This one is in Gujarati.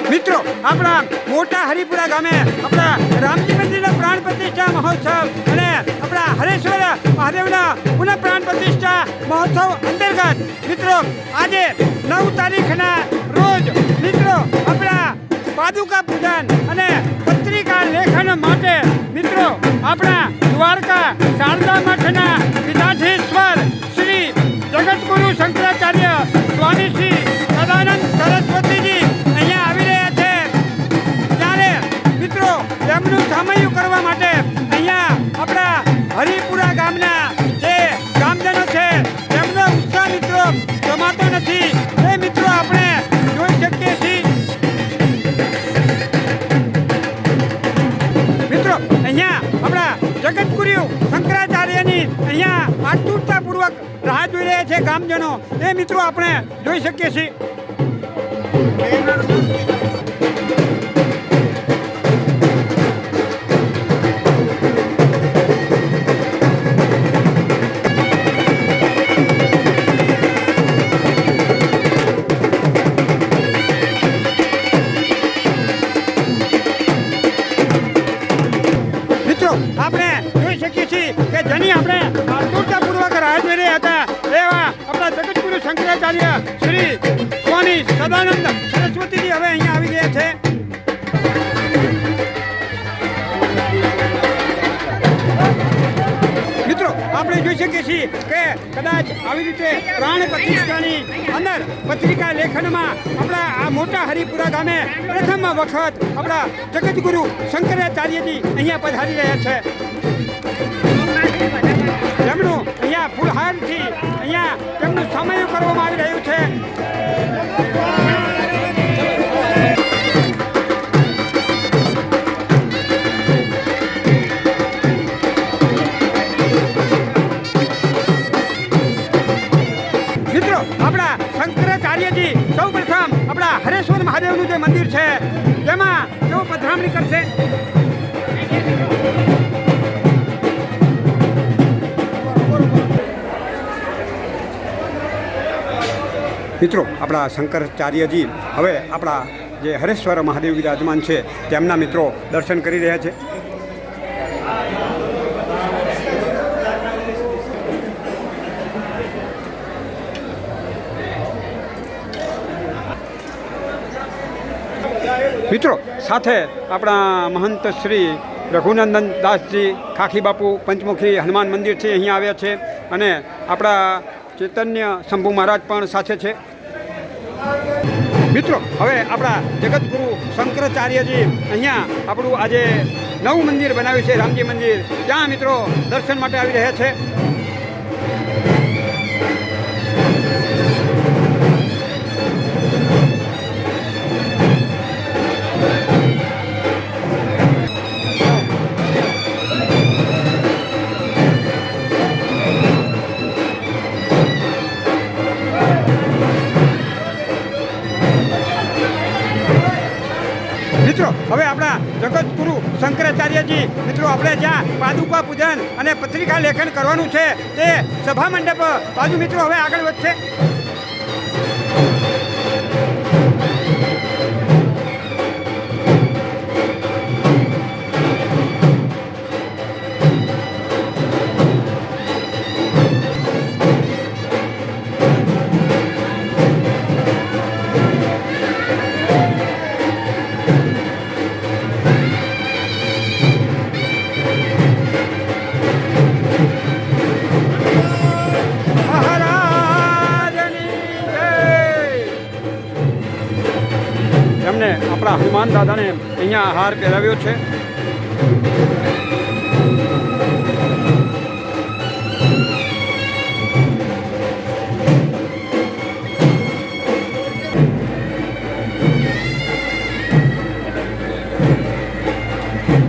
મિત્રો આપણા મોટા હરિપુરા ગામે આપણા રામજી મંદિરના પ્રાણ પ્રતિષ્ઠા મહોત્સવ અને આપણા હરેશ્વર મહાદેવના પુનઃ પ્રાણ પ્રતિષ્ઠા મહોત્સવ અંતર્ગત મિત્રો આજે 9 તારીખના રોજ મિત્રો આપણા પાદુકા પૂજન અને પત્રિકા લેખન માટે મિત્રો આપણા દ્વારકા શારદા મઠના પીઠાધીશ્વર શ્રી જગતગુરુ શંકરાચાર્ય સ્વામી શ્રી સદાનંદ સરસ્વતીજી અહીંયા આવી રહ્યા છે ત્યારે મિત્રો એમનું સામયું કરવા માટે અહીંયા આપણા હરિપુરા ગામના જે ગામજનો છે એમનો ઉત્સાહ મિત્રો જમાતો નથી એ મિત્રો આપણે જોઈ શકીએ છીએ મિત્રો અહીંયા આપણા જગતગુરુ શંકરાચાર્યની અહીંયા આતુરતાપૂર્વક રાહ જોઈ રહ્યા છે ગામજનો એ મિત્રો આપણે જોઈ શકીએ છીએ આપણે જોઈ શકીએ છીએ કે જેની આપણે આતુરતાપૂર્વક રાહ જોઈ રહ્યા હતા એવા આપણા જગતગુરુ શંકરાચાર્ય શ્રી સ્વામી સદાનંદ સરસ્વતીજી હવે અહીંયા આવી ગયા છે મિત્રો આપણે જોઈ શકીએ છીએ કે કદાચ આવી રીતે પ્રાણ પ્રતિષ્ઠાની અંદર પત્રિકા લેખનમાં આપણા આ મોટા હરિપુરા ગામે પ્રથમ વખત આપણા જગતગુરુ શંકરાચાર્યજી અહીંયા પધારી રહ્યા છે તેમનું અહીંયા ફૂલહારથી અહીંયા તેમનું સામયું કરવામાં આવી રહ્યું છે મિત્રો આપણા શંકરાચાર્યજી સૌ પ્રથમ આપણા હરેશ્વર મહાદેવનું જે મંદિર છે તેમાં તેઓ પધરામણી કરશે મિત્રો આપણા શંકરાચાર્યજી હવે આપણા જે હરેશ્વર મહાદેવ વિરાજમાન છે તેમના મિત્રો દર્શન કરી રહ્યા છે મિત્રો સાથે આપણા મહંત શ્રી રઘુનંદન દાસજી ખાખી બાપુ પંચમુખી હનુમાન મંદિર છે અહીંયા આવ્યા છે અને આપણા ચૈતન્ય શંભુ મહારાજ પણ સાથે છે મિત્રો હવે આપણા જગતગુરુ શંકરાચાર્યજી અહીંયા આપણું આજે નવું મંદિર બનાવ્યું છે રામજી મંદિર ત્યાં મિત્રો દર્શન માટે આવી રહ્યા છે મિત્રો હવે આપણા જગતગુરુ શંકરાચાર્યજી મિત્રો આપણે જ્યાં પાદુકા પૂજન અને પત્રિકા લેખન કરવાનું છે તે સભા મંડપ બાજુ મિત્રો હવે આગળ વધશે એમને આપણા હનુમાન દાદાને અહીંયા હાર પહેરાવ્યો છે